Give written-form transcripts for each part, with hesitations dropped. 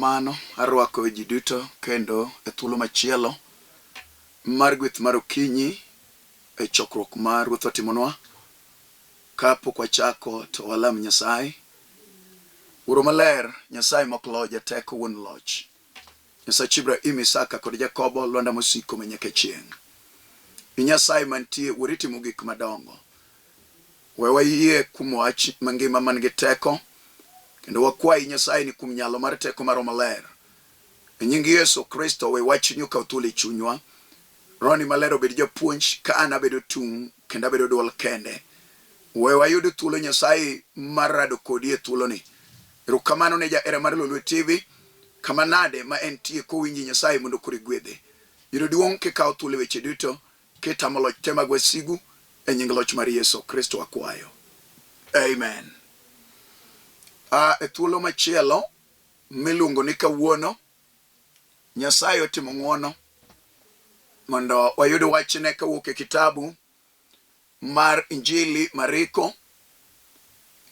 Erokamano, arwako ji duto kendo e thuolo machielo mar gweth mar okinyi e chokruok mar Ruoth otimonwa. Kapok wachako to walam Nyasaye. Uro maler, Nyasaye moklo jateko wuon loch. Nyasach Ibrahim, Isaka kod Jakobo, Lwanda mosiko manyaka chieng'. Nyasaye mantie uritimo gik madongo. We wayie kuom wach mangima man gi teko, kendo wakwayi Nyasaye ni kuom nyalo mar teko mar maler. E nying Yesu Kristo we wachni okaw thuolo e chunywa. Roni maler obed japuonj ka an abedo tung' kendo abedo duol kende. We wayud thuolo Nyasaye mar rado kodi e thuoloni. Erokamano ne jaera mar Lolwe TV, kama nade ma entie kowinji Nyasaye mondo koro igwedhe. Yudo duong' kikawo thuolo weche duto kitamo loch te mag wasigu e nying loch mar Yesu Kristo akwayo. Amen. E thuolo machielo miluongo ni kawuono, Nyasaye otimo ng'wono mondo wayud wachne kawuok e kitabu mar Injili Mariko.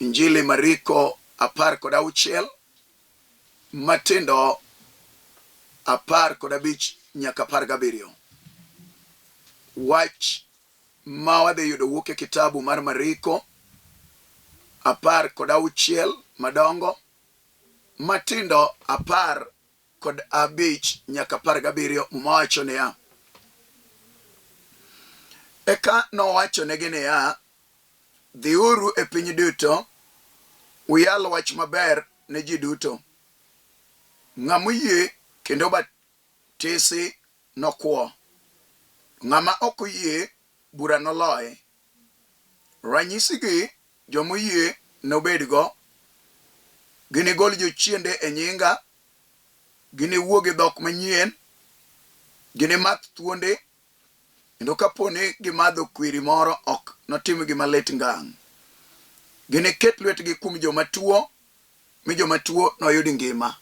Injili Mariko 16 matindo 15 nyaka 17. Wach ma wadhi yudo wuok e kitabu mar Mariko 16 madongo, matindo 15 nyaka 17. Mowacho niya: eka nowachonegi niya, dhiuru e piny duto uyal wach maber ne ji duto. Ng'ama oyie kendo batisi nokwo, ng'ama ok oyie bura noloye. Ranyisigi joma oyie nobedgo: ginigol jochiende e nyinga, giniwuo gi dhok manyien, ginimath thuonde, kendo kaponi gimadho kwiri moro ok notim gima lit ngang'. Giniket lwetgi kuom joma tuo, mi joma tuo noyud ngima.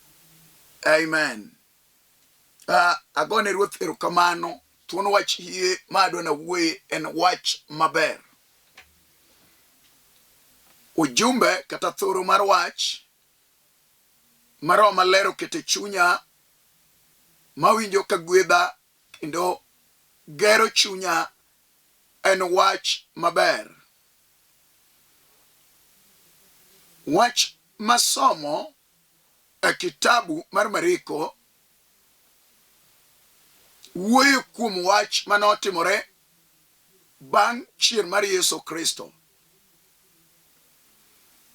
Amen. Agone Ruoth erokamano. Thuon wach hie ma adwa nawuoye en wach maber. Ujumbe kata thoro mar wach ma Roho Maler okete chunya, mawinjo ka gwedha kendo gero chunya, en wach maber. Wach masomo e kitabu mar Mariko wuoyo kuom wach manotimore bang' chier mar Yesu Kristo.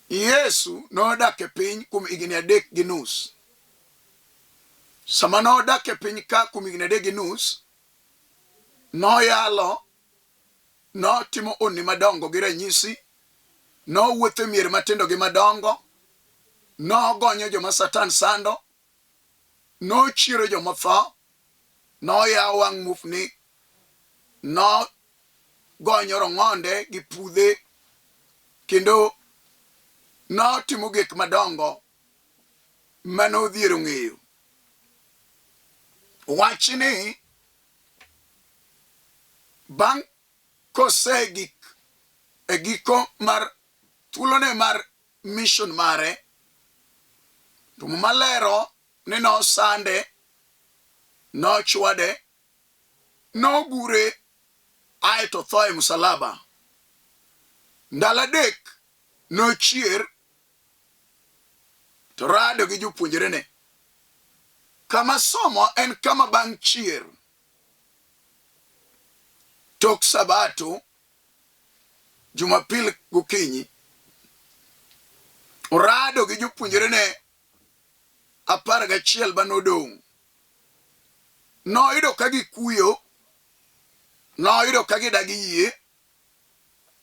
Yesu nodak e piny kuom higni 3.5. Sama nodak e piny ka kuom higni 3.5, noyalo, notimo honni madongo gi ranyisi, nowuotho e mier matindo gi madongo, nogonyo joma Satan sando, nochiero joma tho, noyawo wang' mufni, nogonyo rong'onde gi pudhe, kendo notimo gik madongo manodhiero ng'eyo. Wachni bang' kosegik e giko mar thuolone mar mission mare, to malero ni nosande, nochwade, nogure aeto tho e msalaba. Ndalo 3 nochier to rado gi jopuonjrene. Kama somo en kama bang' chier, tok Sabato, Jumapil gokinyi, orado gi jopuonjrene 11 banodong'. Noyudo ka gikuyo, noyudo ka gidagi yie,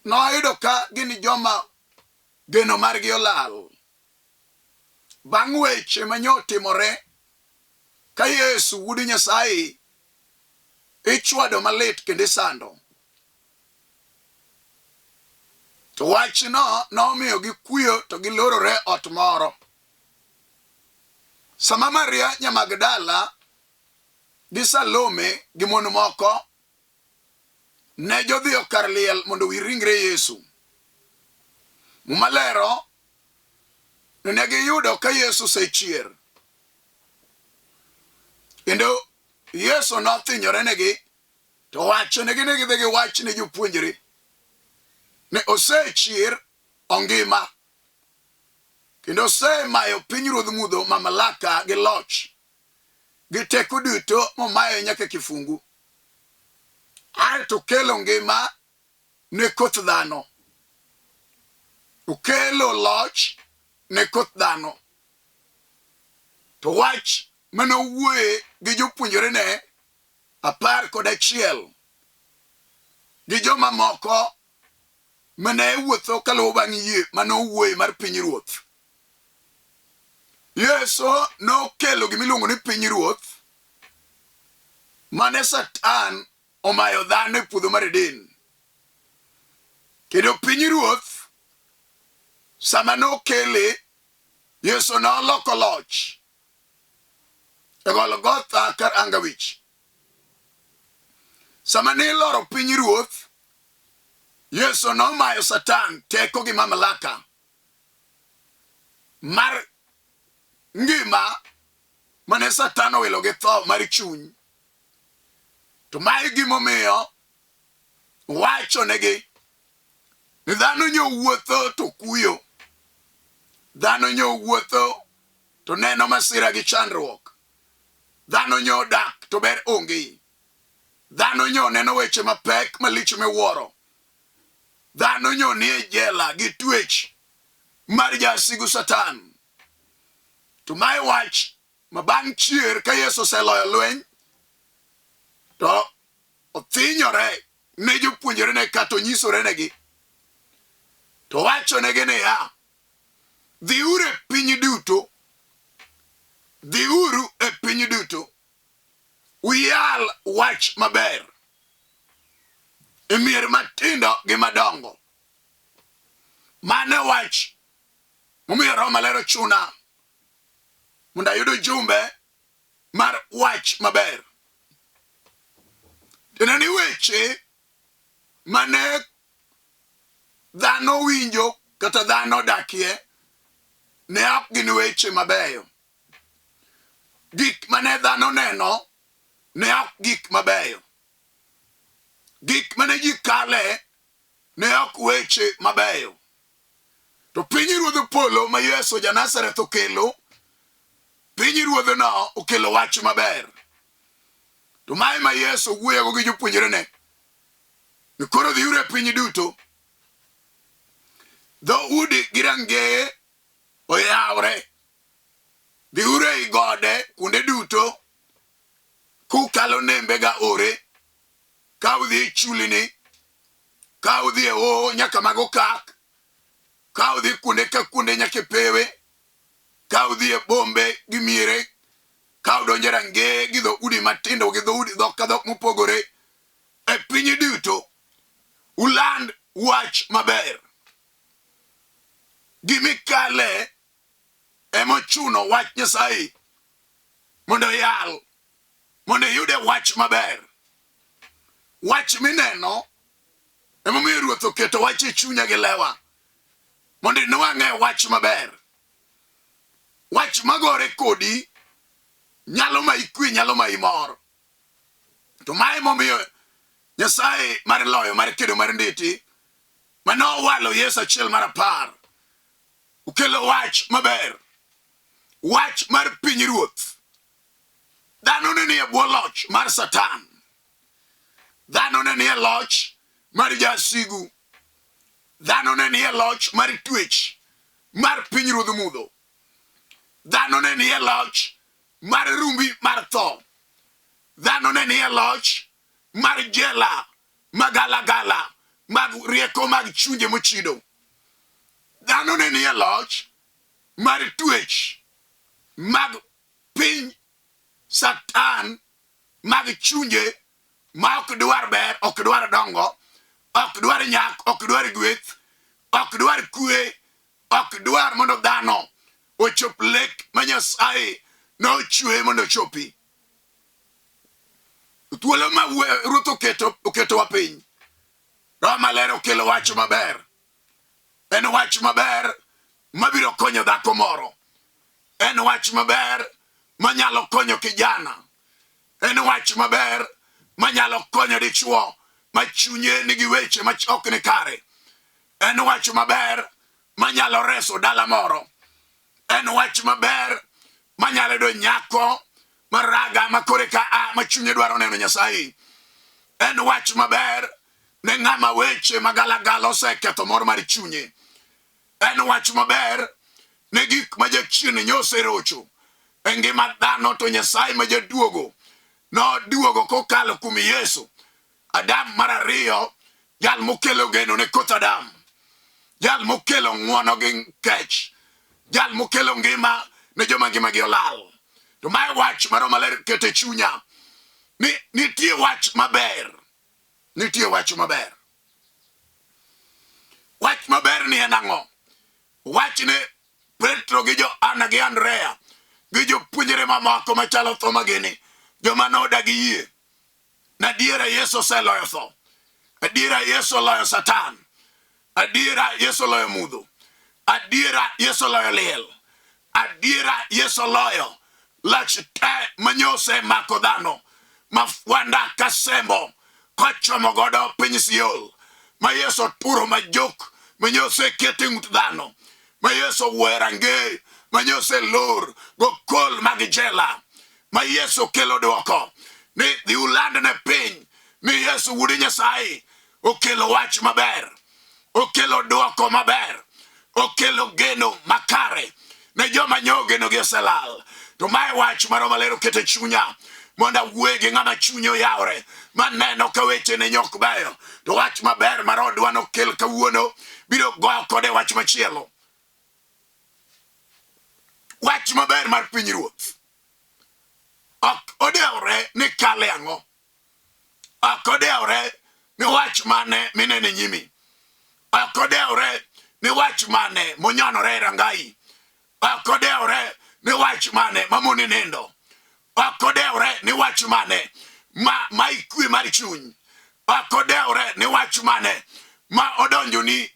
noyudo ka gin joma geno margi olal. Bang' weche manyotimore ka Yesu wuod Nyasaye ichwado malit kendo isando, to wachno nomiyo gikuyo to gilorore ot moro. Sama Maria nya Magdala gi Salome gi mon moko ne jodhi kar liel mondo wir ringre Yesu, Mumalero ne giyudo ka Yesu sechier. Kendo Yesu nothinyore negi to wacho negi ni gidhi giwach ne jopuonjre ne osechier ongima kendo osemayo pinyruodh mudho mamlaka gi loch gi teko duto momayo nyaka kifungu. Aeto kelo ngima ne koth dhano, okelo loch ne koth dhano. To wach manowuoye gi jopuonjre ne 11 gi joma moko mane wuotho kaluwo bang' yie manowuoye mar pinyruoth. Yesu nokelo gimiluongo ni pinyruoth mane Satan omayo dhano e puodho mar Eden. Kendo pinyruoth sama nokele, Yesu noloko loch e Golgotha kar angawich. Sama ne loro pinyruoth, Yesu nomayo Satan teko gi mamlaka mar ngima mane Satan owilo gi tho mar chuny. To mae gimomiyo wacho negi ni dhano nyowuotho to kuyo, dhano nyowuotho to neno masira gi chandruok, dhano nyodak to ber onge, dhano neno weche mapek malich miwuoro, dhano nie jela gi twech mar jasigu Satan. To mae wach mabang' chier ka Yesu oseloyo lweny to othinyore ne jopuonjre ne kata onyisore negi to wacho negi niya, dhiuru e piny duto, dhiuru e piny duto, uyal wach maber e mier matindo gi madongo. Mane wach momiyo Roho Maler ochuna mondo ayudo jumbe mar wach maber. Tena ni weche mane dhano winjo kata dhano dakie ne ok gin weche mabeyo. Gik mane dhano neno ne ok gik mabeyo. Gik mane ji kale ne ok weche mabeyo. To pinyruodh polo ma Yesu ja-Nazareth okelo, pinyruodh no okelo wach maber. To mae ma Yesu wuoyogo gi jopuonjre ne ni koro dhiuru e piny duto, dhoudi gi rangeye oyawre, dhiuru ei gode kuonde duto kukalo nembe ga ore, ka udhi e chulni, ka udhi e hoho nyaka mag okak, ka udhi kuonde ka kuonde nyaka e pewe, ka udhi e bombe gi miere, ka udonjo e rangeye gi dhoudi matindo gi dhoudi dhok ka dhok mopogore, e piny duto uland wach maber. Gimikale emochuno wach Nyasaye mondo yal, mondo yude wach maber. Wach mineno emomiyo Ruoth oketo wach e chunya gi lewa mondo nwang'e wach maber. Wach magore kodi nyalo ma ikwi, nyalo ma imor. To mae momiyo Nyasaye mar loyo mar kedo mar nditi manowalo Yesu achiel mar 10 ukelo wach maber, wach mar pinyruoth. Dhano ne nie bwo loch mar Satan, dhano ne nie loch mar jasigu, dhano ne nie loch mar twech mar pinyruodh mudho, dhano ne nie loch mar rumbi mar tho, dhano ne nie loch mar jela magalagala mag rieko mag chunje mochido, dhano ne nie loch mar twech mag piny Satan mag chunje ma ok dwar ber, ok dwar dongo, ok dwar nyak, ok dwar gweth, ok dwar kwe, ok dwar mondo dhano ochop lek ma Nyasaye nochwe mondo chopi. Thuolo ma Ruoth oketo wa piny, Roho Maler okelo wach maber. En wach maber mabiro konyo dhako moro. En wach maber manyalo konyo kijana. En wach maber manyalo konyo dichuo ma chunye nigi weche ma ok ni kare. En wach maber manyalo reso dala moro. En wach maber manyalo do nyako maraga makore ka ma chunye dwaro neno Nyasaye. En wach maber ne ng'ama weche magalagala oseketho mor mar chunye. En wach maber ne gik ma jachien nyose rocho. E ngima dhano to Nyasaye ma jaduogo no duogo kokalo kuom Yesu. Adam mar ariyo, jal mokelo geno ne koth Adam. Jal mokelo ng'wono gi kech. Jal mokelo ngima ne joma ngimagi olal. To mae wach maro maler kete chunya. Nitie wach maber. Nitie wach maber. Wach maber ni en ang'o? Wach ne Petro gi Joana gi Andrea gi jopuonjre mamoko machalo Thoma gini, joma nodagi yie. Nadiera Yesu oseloyo tho. Adiera Yesu oloyo Satan. Adiera Yesu oloyo mudho. Adiera Yesu oloyo liel. Adiera Yesu oloyo lach te manyose mako dhano. Mafwanda kasembo kochomo godo piny Siol. Ma Yesu turo majok manyose kete ng'ut dhano. Ma Yesu werange manyose lor gokol mag jela. Ma Yesu kelo duoko. Ni dhi uland ne piny ni Yesu wuod Nyasaye okelo wach maber. Okelo duoko maber. Okelo geno makare ne joma nyogeno gi oselal. To mae wach maro malero kete chunya monda wuegi ng'ama chunye oyawre maneno ka weche ne nyok beyo. To wach maber maro dwano kel kawuono biro goyo kode wach machielo. Wach maber mar pinyruoth. Ok odeore ni kale ang'o. Ok odeore ni wach mane minene nyimi. Ok odeore ni wach mane monyanore rangai. Ok odeore ni wach mane mamone nendo. Ok odeore ni wach mane ma ikwe mar chuny. Ok odeore ni wach mane ma odonjo ni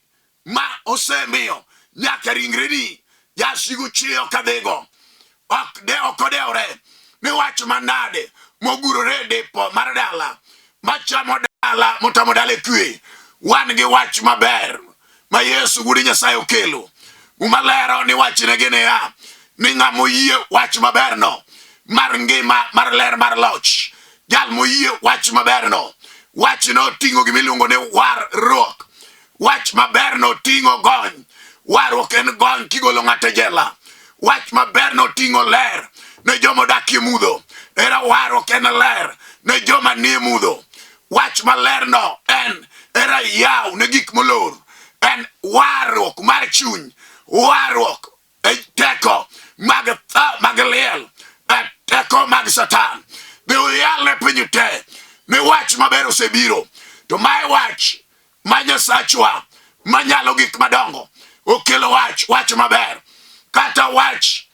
ma osemiyo nyaka ringreni jasigu chiyo kadhigo. Ok odeore ni wach manade mogurore depo mar dala machamo dala motamo dala kwe. Wan gi wach maber ma Yesu wuod Nyasaye okelo. Umalero ni wach ne gene ya ni ng'amo yie wach maber no mar ngima mar ler mar loch. Jal mo yie wach maber no. Wach no tingo gimiluongo ne war ruok. Wach maber no tingo gony. Warruok en gony kigolo ng'ate jela. Wach maber no tingo ler ne joma odakie mudho. Era warruok en ler ne joma nie mudho. Wach maler no era yaw ne gik molor. En warruok mar chuny. Warruok teko mag tho mag liel. Teko mag Satan. Be uyal ne piny te ni wach maber osebiro. To mae wach ma Nyasachwa manyalo gik madongo okelo wach maber. Kata wach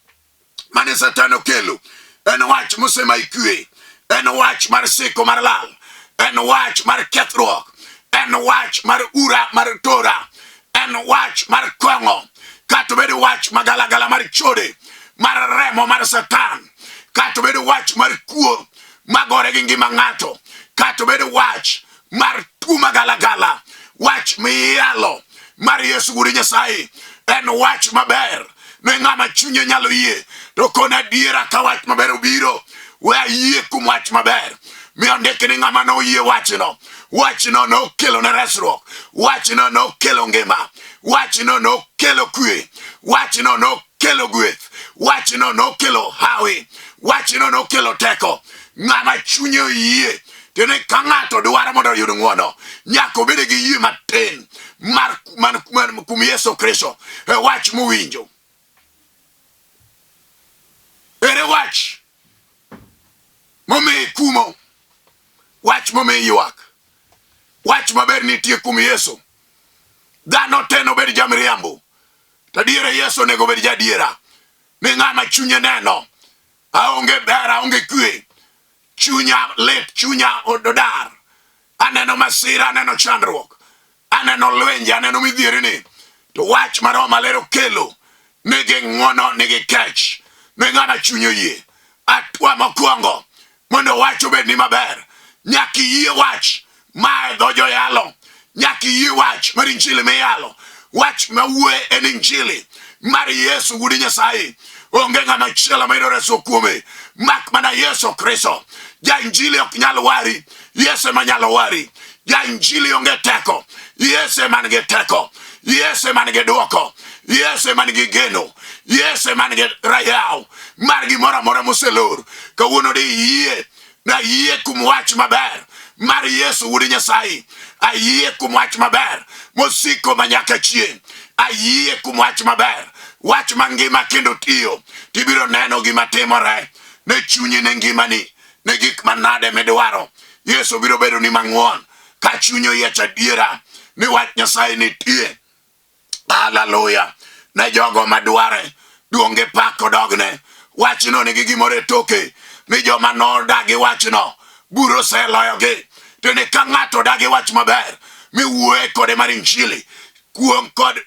mane Satan okelo en wach mosema ikwe. En wach mar siko mar lal. En wach mar kethruok. En wach mar ura mar tora. En wach mar kongo. Kata bedo wach magalagala mar chode. Mar remo mar Satan. Kata bedo wach mar kuo magore gi ngima ng'ato. Kata bedo wach mar tuo magalagala. Wach miyalo mar Yesu wuod Nyasaye. En wach maber ne ng'ama chunye nyalo yie. To kona diera ka wach maber obiro. We yie kum wach maber. Mi ondike ni ng'ama no yie wach no. Wach no no kelo ne resruok. Wach no no kelo ngima. Wach no no kelo kwe. Wach no no kelo gweth. Wach no no kelo hawi. Wach no no kelo teko. Ng'ama chunye yie. Tene ka ng'ato dwaro mondo oyud ng'wono. Nyaka obed gi yie matin mar kum Yesu Kristo. E wach mowinjo. Ere wach momi kumo. Wach momi ywak. Wach maber nitie kum Yesu. Dhano te nobed jamriambo. Tadiere Yesu nego bed jadiera. Ni ng'ama chunye neno. Aonge ber, aonge kwe. Chunya lit, chunya ododar. Aneno masira, aneno chandruok. Aneno lwenje, aneno midhiere ni. To wach maro malero kelo. Nigi ng'wono, nigi kech. Ni ng'ama chunye yie. Atwa mokwongo. Mondo mondo wach obed ni maber, nyaka iyie wach ma dho joyalo, nyaka iyie wach mar injili miyalo. Wach mawuoye en injili mar Yesu Wuod Nyasaye. Onge ng'ama chielo ma reso kuome mak mana Yesu Kristo. Ja injili ok nyal wari, Yesu ema nyalo wari. Ja injili onge teko, Yesu ema nigi teko. Yesu ema nigi dwoko, Yesu ema nigi geno, Yesu ema nigi rayaw mar gimoro amora moselor. Kawuono di yie na yie kuom wach maber mar Yesu Wuod Nyasaye. Ayie kuom wach maber mosiko manyaka chieng'. Ayie kuom wach maber, wach mangima kendo tiyo. Tibiro neno gima timore ne chunyi, ne ngimani, ne gik manade midwaro. Yesu biro bedo ni mang'won ka chunyi oyiech adiera ni wach Nyasaye nitie. Hallelujah. Ne jogo madware duonge pako dogne. Wachno nigi gimoro e toke ni joma nodagi wachno buro oseloyogi. To ne ka ng'ato dagi wach maber miwuoye kode mar injili, kuom kod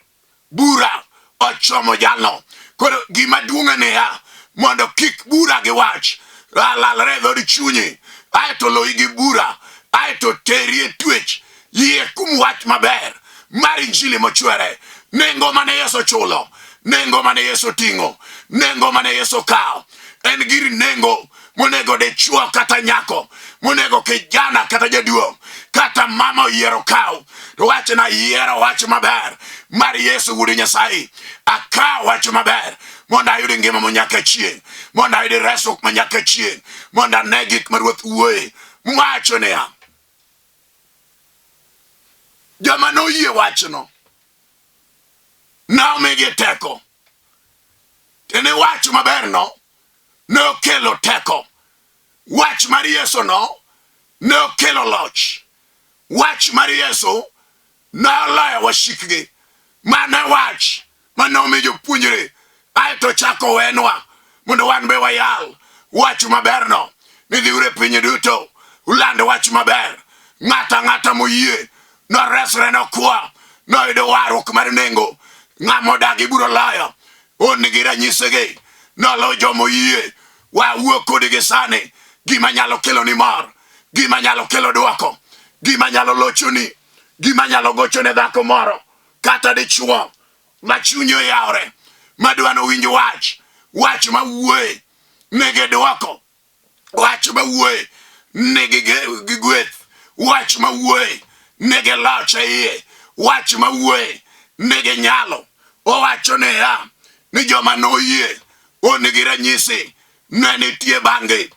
bura ochomo jalno. Koro gima duong' niya, mondo kik bura gi wach lalre dhod chunyi, aeto loyi gi bura, aeto teri e twech. Yie kuom wach maber mar injili mochwere. Nengo mane Yesu chulo, nengo mane Yesu ting'o, nengo mane Yesu kawo, en gir nengo monego dichuo kata nyako, monego kijana kata jaduong', kata mama oyiero kawo. To wach na yiero wach maber mar Yesu Wuod Nyasaye. Akaw wach maber mondo ayud ngima manyaka chieng', mondo ayud resruok manyaka chieng', mondo ane gik ma Ruoth wuoye. Wacho niya, joma noyie wachno nomigi teko. Tene wach maber no nokelo teko. Wach mar Yesu no nokelo loch. Wach mar Yesu noloyo wasikgi. Mane wach manomi jopuonjre aeto chako wenwa mondo wan be wayal wach maber no. Nidhiure piny duto uland wach maber. Ng'ata ng'ata moyie noresre nokwa, noyudo warruok mar nengo. Ng'ama odagi biro loyo. On nigi ranyisigi, nolo jomo yie. Wawuo kodgi sani gima nyalo kelo ni mor, gima nyalo kelo dwoko, gima nyalo lochoni, gima nyalo gochone dhako moro kata dichuo ma chunye oyawre, madwano winj wach mawuoye nigi dwoko, wach mawuoye nigi gweth, wach mawuoye nigi loch e iye, wach mawuoye nigi nyalo. Owacho niya ni joma noyie onigi ranyisi ne nitie bang'e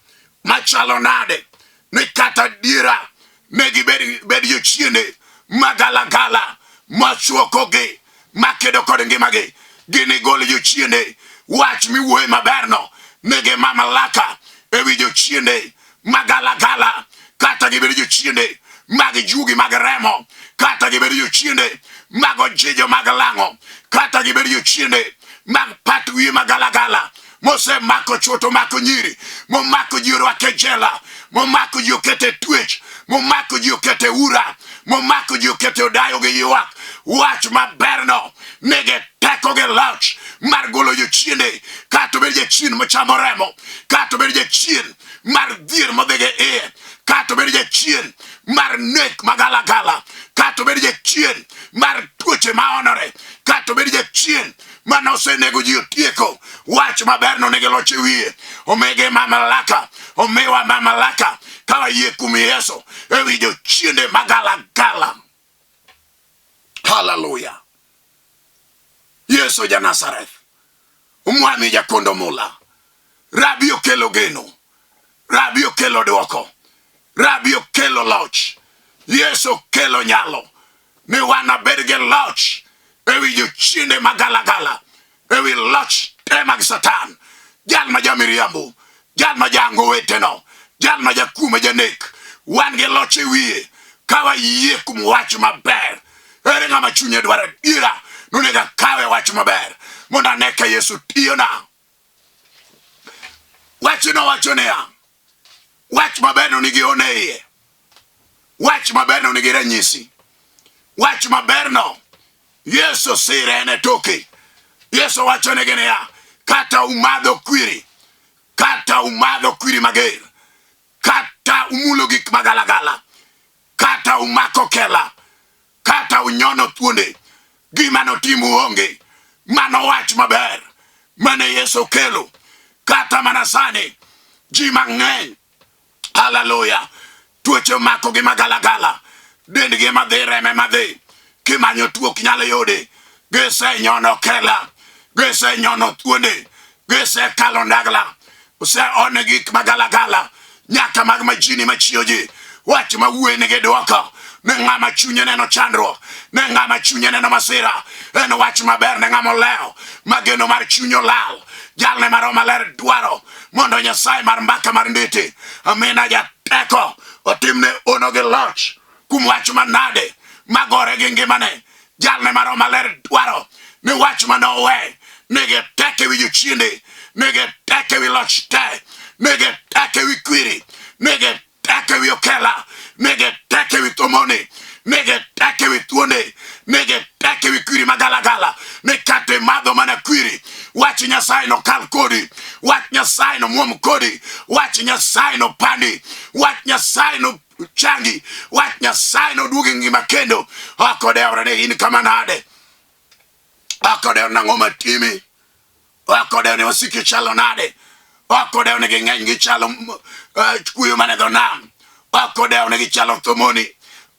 machalo nade, ni kata diera negi bed jochiende magalagala machuokogi makedo kod ngimagi. Gini gol jochiende. Wach miwuoye maberno nigi mamlaka ewi jochiende magalagala, kata gibed jochiende mag jugi mag remo, kata gibed jochiende mag ojijo mag lang'o, kata gibed jochiende mag pat wiye magalagala mose mako chuto mako nyiri, momako ji orwake jela, momako ji okete twech, momako ji okete ura, momako ji okete odayo gi ywak. Wach maberno nigi teko gi loch mar golo jochiende, kata obed jachien mochamo remo, kata obed jachien mar dhier modhige iye, kata obed jachien mar nek magalagala, kata obed jachien mar tuoche maonore, kata obed jachien manosenego ji otieko. Wach maberno nigi loch e wiye. Omege mamlaka, omiwa mamlaka ka wayie kuom Yesu ewi jochiende magalagala. Hallelujah. Yesu ja Nazareth, umwami jakondo mula. Rabi okelo geno, Rabi okelo dwoko, Rabi okelo loch. Yesu okelo nyalo. Ni wan abed gi loch ewi jochiende magalagala, ewi loch te mag Satan. Jal ma jamiriambo, jal ma jango weteno, jal ma jakume janek. Wan gi loch e wiye ka wayie kuom wach maber. Ere ng'ama chunye dwaro dira nonega kawe wach maber mondo ane ka Yesu tiyona. Wachno wacho niya, wach maberno nigi one iye, wach maberno nigi ranyisi, wach maberno Yesu sire ene toke. Yesu wacho negi niya, kata umadho kwiri mager, kata kata umulo gik magalagala, kata umako kela, kata unyono thuonde, gima notimu onge, mano wach maber, mane Yesu kelo, kata mana sani, ji mang'eny, hallelujah, tuoche mako gi magalagala, dendgi madhi reme madhi, kimanyo tuo kinyalo yude, gise nyono kela, gise nyono thuonde, gise kalo ndagla, use one gik magalagala, nyaka mag majini machiyoji, wach mawuoye nigi duoko, ne ng'ama chunye neno chandruok, ne ng'ama chunye neno masira, en wach maber ne ng'ama oleo, mageno mar chunye olal, jalne mar maler dwaro, mondo Nyasaye mar mbaka mar ndete, amina jateko, otimne ono gi loch, kum wach manade, magore gi ngimane, jalne mar maler dwaro, ni wach manowe, nige teke wi jochiende, nige teke wi loch te, nige teke wi kwiri, nige teke wi okela, nige teke wi thomoni, nige teke wi thuonde, nige teke wi kwiri magalagala, ne kate madho mana kwiri, wach Nyasaye no kal kodi, wach Nyasaye no muom kodi, wach Nyasaye no pandi, wach Nyasaye no changi, wach Nyasaye no duogi ngima kendo, okodewre ne in kama nade, okodewre na ng'oma timi, okodewre ne wasiki chalo nade, okodewre ne ging'eny gi chalo kuyo mane dho nam, okodewre ne gi chalo thomoni,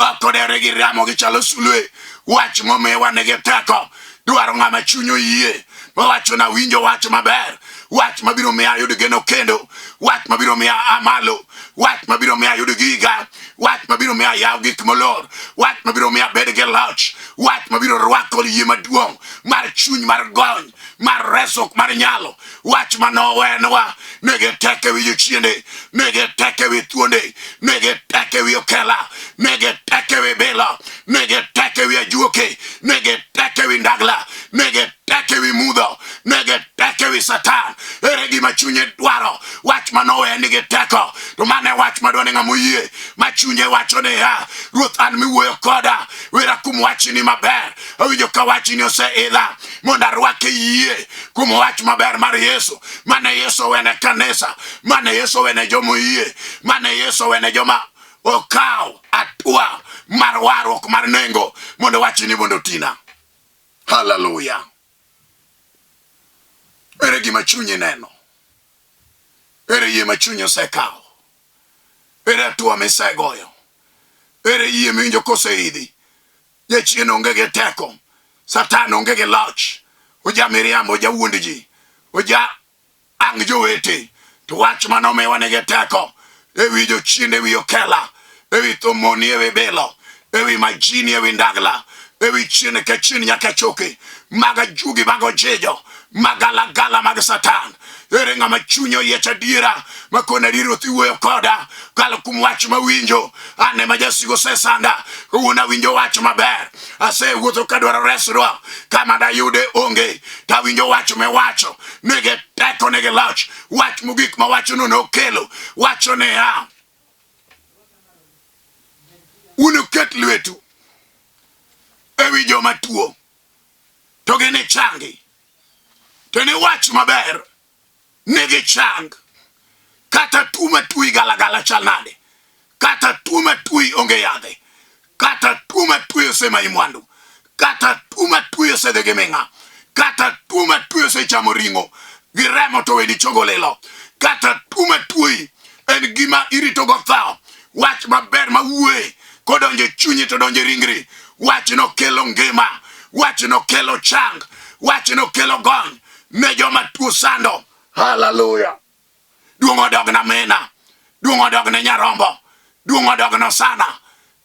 okodewre gi ramo gi chalo sulwe, wach momiwa nigi teko, dwaro ng'ama chunyo yie, wacho na winjo wach maber, wach mabiro miya yud geno kendo, wach mabiro miya amalo, wach mabiro miya yud giga, wach mabiro miya yaw gik molor, wach mabiro miya bed gi loch, wach mabiro rwako yie maduong', mar chuny mar gony, mar resok mar nyalo, wach manowenwa, nege teke wi jochiende, nege teke wi thuonde, nege teke wi okela, nege teke wi bilo, nege teke wi ajuoke, nege teke wi ndagla, nege teke wi mudho, nege teke wi satan, ere gima chunye dwaro, wach manowe nige teko, to mane wach madwane ng'amo yie, ma chunye wacho ne ya, Ruoth an miwuoyo koda, wera kum wachni maber, awinjo ka wachni oseidha, mondo arwake yie, kum wach maber mar Yesu, mane Yesu wene kanisa, mane Yesu wene jomo yie, mane Yesu wene joma okaw atua mar warruok mar nengo, mondo wachni mondo tina. Hallelujah. Ere gima chunye neno, ere yie ma chunye osekaw, ere atua misegoyo, ere yie minjo koseidhi, jachien onge gi teko, satan onge gi loch, oja miriambo, oja wuond ji, oja ang' jowete, to wach manomiwa nigi teko, ewi jochiende, ewi okela, ewi thomoni, ewi bilo, ewi majini, ewi ndagla, ewi chien ka chien nyaka choke, maga jugi mago jejo, magalagala mag satan, ere ng'ama chunyo yecha dira, makona diro thiwuoyo koda, kalo kum wach mawinjo, ane majasigo sesanda, una winjo wach maber, ase wuotho kadwaro resruok, kama da yude onge, ta winjo wach me wacho, nege teko nege loch, wach mugik ma wacho no nokelo, wacho ne ya, unuket lwetu, ewi joma tuo, to gene changi, to ne wach maber, nege chang, kata tume tui galagala chalnade, kata tume tui onge yade, kata tume tui osema imwandu, kata tume tui osede gemenga, kata tume tui ose chamo ringo, giremo to weni chogolelo, kata tume tui en gima irito go thao, wach maber mawuoye, kodonje chunyi to donje ringri, wach no kelo ngima, wach no kelo chang, wach no kelo gony, ne joma tuo sando. Hallelujah. Duong' odog na mena, duong' odog ne nyarombo, duong' odog no sana,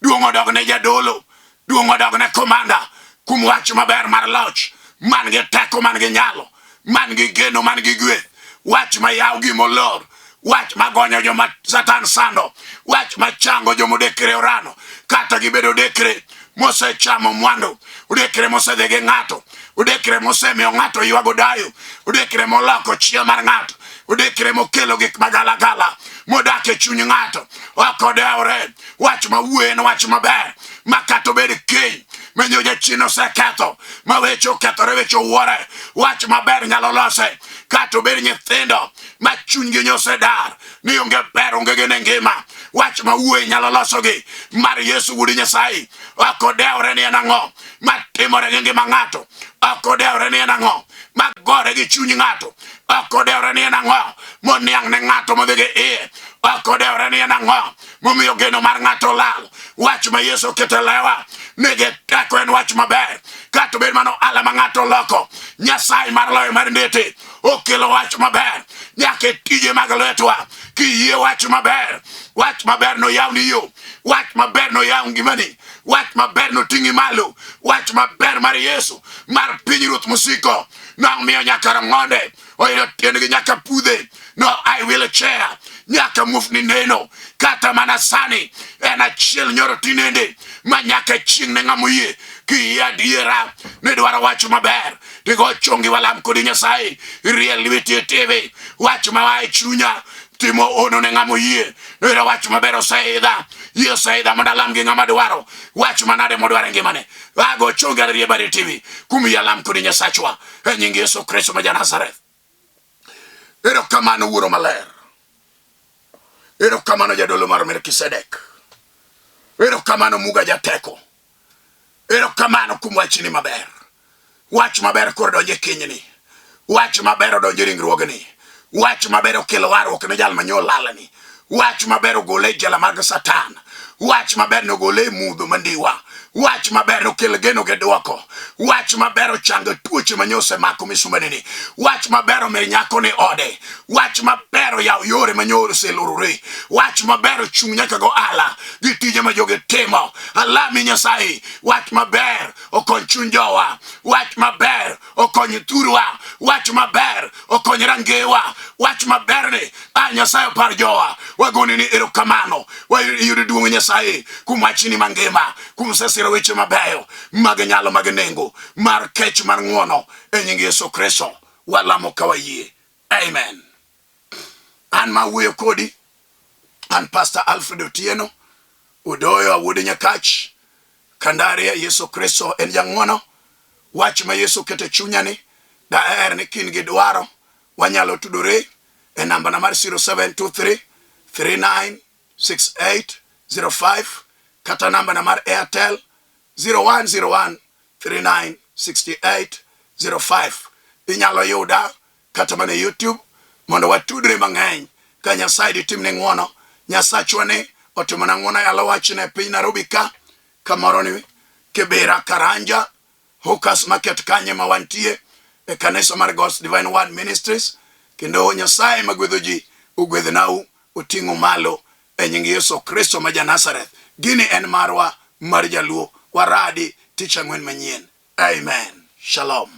duong' odog ne jadolo, duong' odog ne komanda, kum wach maber mar loch, man gi teko, man gi nyalo, man gi geno, man gi gweth, wach ma yaw gi molor, wach magonyo joma satan sando, wach machango jomo dekre orano, kata gibedo dekre mose chamo mwandu, udekre mose dhege ng'ato, udekre mose miyo ng'ato yuago dayo, udekre moloko chia mar ng'ato, udekre mokelo gik magalagala, modake chuny ng'ato, okodewre, wach mawuoye en wach maber, makato bed keny, menyo jachien oseketho, ma weche okethore, weche wuore, wach maber nyalo lose, kato bed nyithindo ma chunygi nyosedar ni onge ber onge gene ngima wach ma wuoyi nyalo losogi mar Yesu Wuod Nyasaye okodewre ni en ang'o matimore gi ngima ng'ato, okodewre ni en ang'o magore gi chuny ng'ato, okodewre ni en ang'o moniang' ne ng'ato modhi gi iye, okodewre ni en ang'o momiyo geno mar ng'ato lal. Wach ma Yesu ketelewa nigi teko, en wach maber. Kato bed mano ala ma ng'ato loko, Nyasaye mar loyo mar ndete okelo wach maber nyaka tije mag lwetwa kiyie wach maber. Wach maber no yawni yo, wach maber no yaw ngimani, wach maber no ting'i malo, wach maber mar Yesu mar pinyruoth mosiko nomiyo nyaka rang'onde oyudo tiendgi nyaka pudhe, no I will chair nyaka mufni neno. Kata mana sani en achiel nyoro tinende ma nyaka chieng' ne ng'amo yie ki adiera ne dwaro wach maber tigo chongi walam kodi Nyasaye riel lweti TV wach mawae chunya timo ono ne ng'amo yie ne wach maber oseidha Yesaidha mandalam gi ng'ama dwaro wach manade modware ngimane wago chongi ariebari TV kumi yalam kodi Nyasachwa e nying Yesu Kristo ma Nazareth. Erokamano Wuoro Maler, erokamano Jadolo mar Melkisedek, erokamano Muga Jateko, erokamano kuom wachni maber. Wach maber koro donjo kinyni, wach maber odonjo ringruogni, wach maber okelo warruok ne jal manyol lalani, wach maber ogole jala mag Satan, wach maber nogole mudho mandiwa, wach maber nokel geno ge dwoko, wach maber ochanga tuoche manyose mako misumanini, wach maber omer nyako ni ode, wach maber yaw yore manyose lorore, wach maber chung nyaka go ala gi tije ma joge timo. Alami Nyasaye, wach maber okony chuny jowa, wach maber okony thurwa, wach maber okony rangewa, wach maber ni Nyasaye par jowa. Wagoni ni erokamano wayudo duong' Nyasaye kuom wachni mangima, kuom sesiro weche mabeyo mag nyalo mag nengo mar kech mar ng'wono e nying Yesu Kristo walamo kawayie. Amen. An ma wuoyo kodi an Pastor ALFRED Otieno Odoyo Wuod Nyakach Kandaria. Yesu Kristo en jang'wono. Wach ma Yesu kete chunyani daher ni kin gi dwaro wanyalo tudore e namba na mar 0723 396805 kata namba na mar Airtel 0101 396805. Inyalo yuda kata mana YouTube mondo watudre mang'eny ka Nyasaye ditimne ng'wono. Nyasachwa ne otimona ng'wono yalo wachne piny Nairobi ka kamoro ni Kibera Karanja Hawkers Market kanye ma wantie e kanisa mar God's Divine Word Ministries. Kendo Nyasaye magwedho ji ogwedhnau oting'o malo e nying Yesu Kristo ma Nazareth. Gini en marwa mar jaluo waradi tich ang'wen manyien. Amen. Shalom.